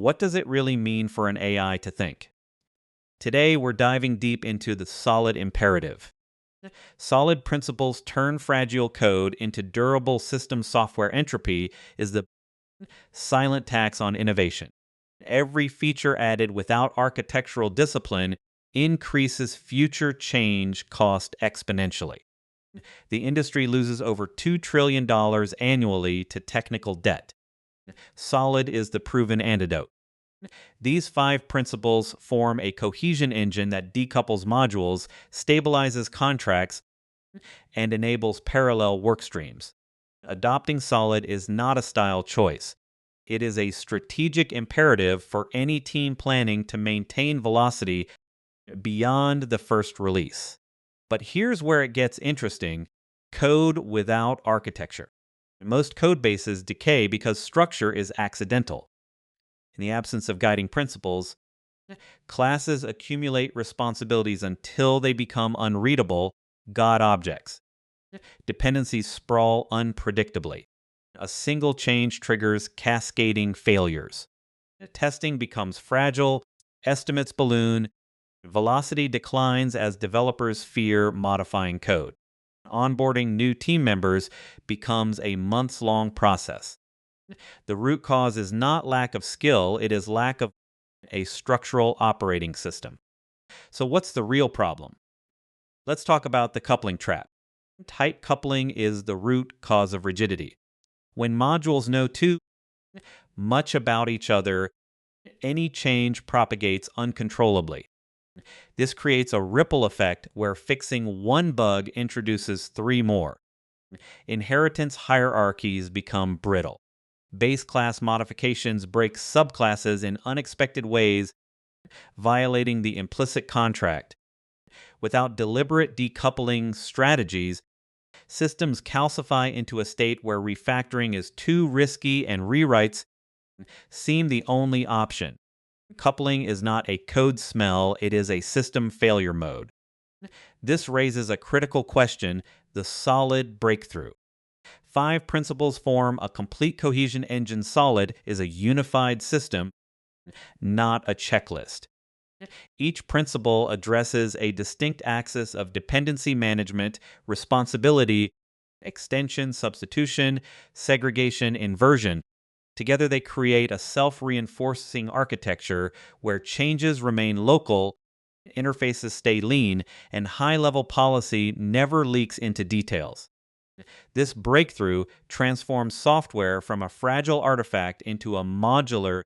what does it really mean for an AI to think? Today, we're diving deep into the solid imperative. Solid principles turn fragile code into durable system software. Entropy is the silent tax on innovation. Every feature added without architectural discipline increases future change cost exponentially. The industry loses over $2 trillion annually to technical debt. Solid is the proven antidote. These 5 principles form a cohesion engine that decouples modules, stabilizes contracts, and enables parallel workstreams. Adopting Solid is not a style choice. It is a strategic imperative for any team planning to maintain velocity beyond the first release. But here's where it gets interesting: code without architecture. Most code bases decay because structure is accidental. In the absence of guiding principles, classes accumulate responsibilities until they become unreadable God objects. Dependencies sprawl unpredictably. A single change triggers cascading failures. Testing becomes fragile, estimates balloon, velocity declines as developers fear modifying code. Onboarding new team members becomes a months-long process. The root cause is not lack of skill, it is lack of a structural operating system. So what's the real problem? Let's talk about the coupling trap. Tight coupling is the root cause of rigidity. When modules know too much about each other, any change propagates uncontrollably. This creates a ripple effect where fixing one bug introduces 3 more. Inheritance hierarchies become brittle. Base class modifications break subclasses in unexpected ways, violating the implicit contract. Without deliberate decoupling strategies, systems calcify into a state where refactoring is too risky and rewrites seem the only option. Coupling is not a code smell, it is a system failure mode. This raises a critical question: the solid breakthrough. 5 principles form a complete cohesion engine. Solid is a unified system, not a checklist. Each principle addresses a distinct axis of dependency management, responsibility, extension, substitution, segregation, inversion. Together they create a self-reinforcing architecture where changes remain local, interfaces stay lean, and high-level policy never leaks into details. This breakthrough transforms software from a fragile artifact into a modular,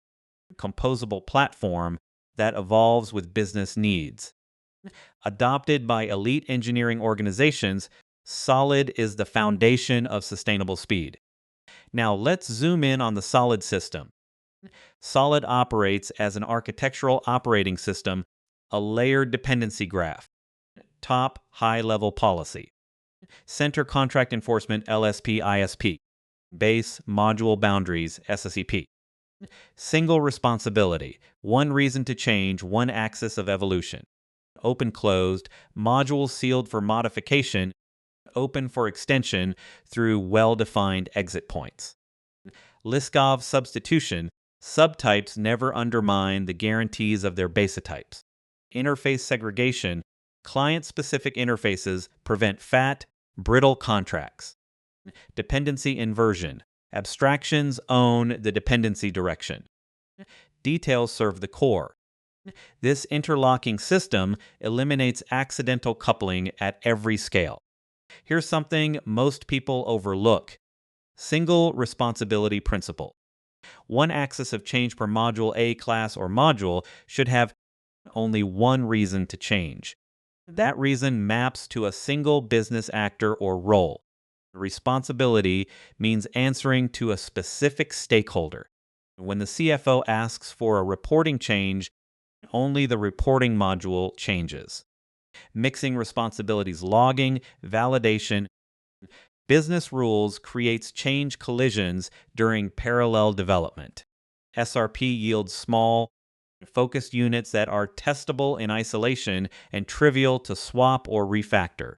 composable platform that evolves with business needs. Adopted by elite engineering organizations, Solid is the foundation of sustainable speed. Now let's zoom in on the Solid system. Solid operates as an architectural operating system, a layered dependency graph. Top high-level policy. Center contract enforcement LSP ISP. Base module boundaries SSEP. Single responsibility, one reason to change, one axis of evolution. Open closed, modules sealed for modification, open for extension through well-defined exit points. Liskov substitution, subtypes never undermine the guarantees of their basetypes. Interface segregation, client-specific interfaces prevent fat, brittle contracts. Dependency inversion, abstractions own the dependency direction. Details serve the core. This interlocking system eliminates accidental coupling at every scale. Here's something most people overlook: single responsibility principle. One axis of change per module. A class or module should have only one reason to change. That reason maps to a single business actor or role. Responsibility means answering to a specific stakeholder. When the CFO asks for a reporting change, only the reporting module changes. Mixing responsibilities, logging, validation. Business rules creates change collisions during parallel development. SRP yields small, focused units that are testable in isolation and trivial to swap or refactor.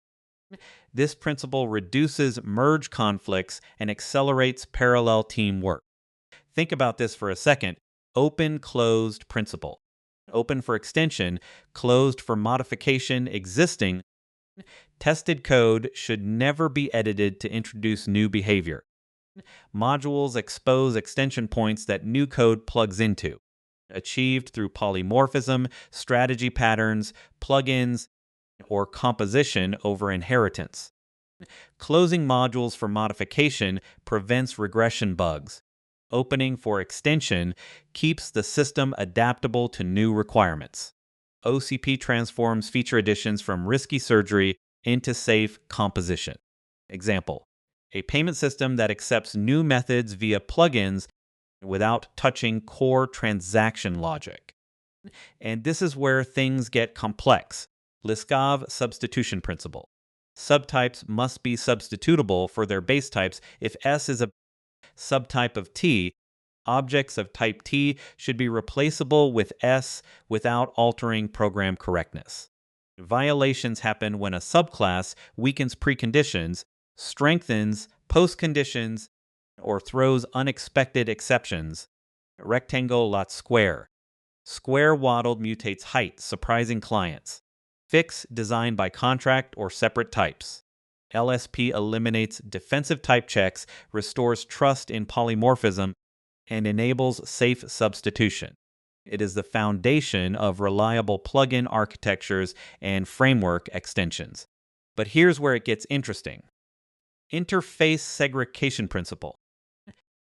This principle reduces merge conflicts and accelerates parallel teamwork. Think about this for a second. open-closed principle. Open for extension, closed for modification existing. Tested code should never be edited to introduce new behavior. Modules expose extension points that new code plugs into, achieved through polymorphism, strategy patterns, plugins, or composition over inheritance. Closing modules for modification prevents regression bugs. Opening for extension keeps the system adaptable to new requirements. OCP transforms feature additions from risky surgery into safe composition. Example: a payment system that accepts new methods via plugins without touching core transaction logic. And this is where things get complex. Liskov substitution principle. Subtypes must be substitutable for their base types. If S is a subtype of T, objects of type T should be replaceable with S without altering program correctness. Violations happen when a subclass weakens preconditions, strengthens postconditions, or throws unexpected exceptions. Rectangle lot square. Square waddled mutates height, surprising clients. Fix designed by contract or separate types. LSP eliminates defensive type checks, restores trust in polymorphism, and enables safe substitution. It is the foundation of reliable plugin architectures and framework extensions. But here's where it gets interesting. Interface segregation principle.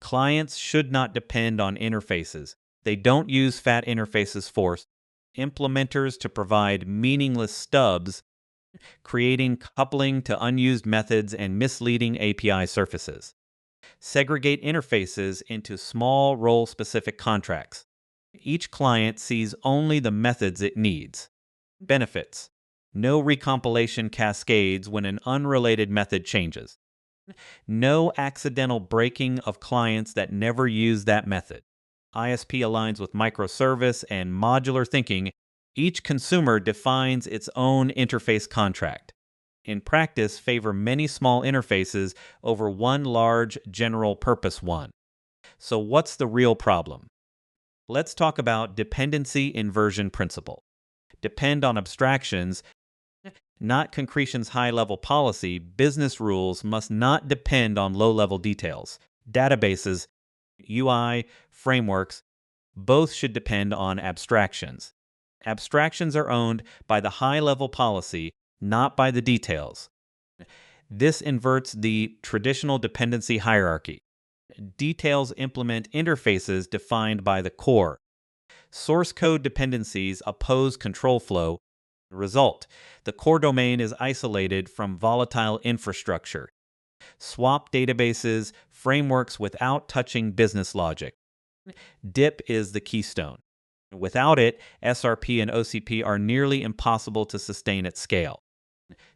Clients should not depend on interfaces. They don't use fat interfaces for implementers to provide meaningless stubs, creating coupling to unused methods and misleading API surfaces. Segregate interfaces into small role-specific contracts. Each client sees only the methods it needs. Benefits: no recompilation cascades when an unrelated method changes. No accidental breaking of clients that never use that method. ISP aligns with microservice and modular thinking. Each consumer defines its own interface contract. In practice, favor many small interfaces over one large general-purpose one. So what's the real problem? Let's talk about dependency inversion principle. Depend on abstractions, not concretion's high-level policy. Business rules must not depend on low-level details. Databases, UI, frameworks, both should depend on abstractions. Abstractions are owned by the high-level policy, not by the details. This inverts the traditional dependency hierarchy. Details implement interfaces defined by the core. Source code dependencies oppose control flow. Result: the core domain is isolated from volatile infrastructure. Swap databases, frameworks without touching business logic. DIP is the keystone. Without it, SRP and OCP are nearly impossible to sustain at scale.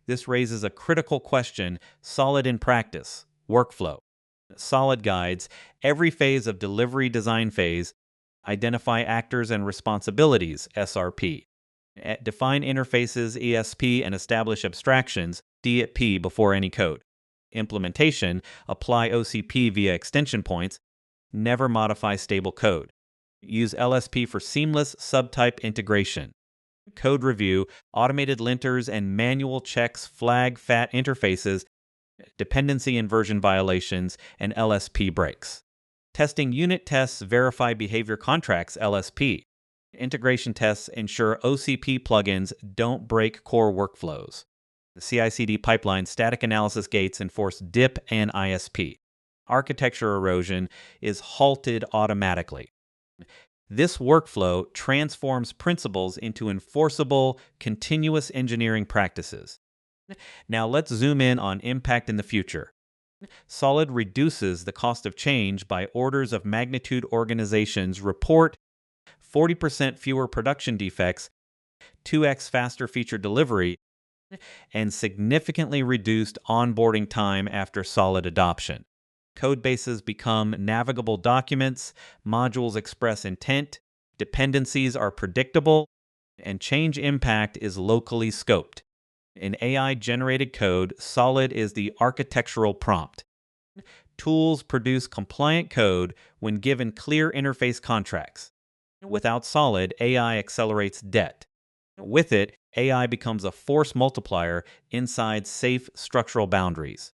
This raises a critical question: solid in practice, workflow. Solid guides every phase of delivery design phase. Identify actors and responsibilities, SRP. Define interfaces, ESP, and establish abstractions, DP, before any code. Implementation: apply OCP via extension points. Never modify stable code. Use LSP for seamless subtype integration. Code review: automated linters and manual checks flag fat interfaces, dependency inversion violations, and LSP breaks. Testing unit tests verify behavior contracts, LSP. Integration tests ensure OCP plugins don't break core workflows. The CI/CD pipeline static analysis gates enforce DIP and ISP. Architecture erosion is halted automatically. This workflow transforms principles into enforceable, continuous engineering practices. Now let's zoom in on impact in the future. Solid reduces the cost of change by orders of magnitude. Organizations report 40% fewer production defects, 2x faster feature delivery, and significantly reduced onboarding time after Solid adoption. Codebases become navigable documents, modules express intent, dependencies are predictable, and change impact is locally scoped. In AI-generated code, Solid is the architectural prompt. Tools produce compliant code when given clear interface contracts. Without Solid, AI accelerates debt. With it, AI becomes a force multiplier inside safe structural boundaries.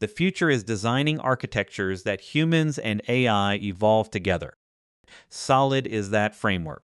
The future is designing architectures that humans and AI evolve together. Solid is that framework.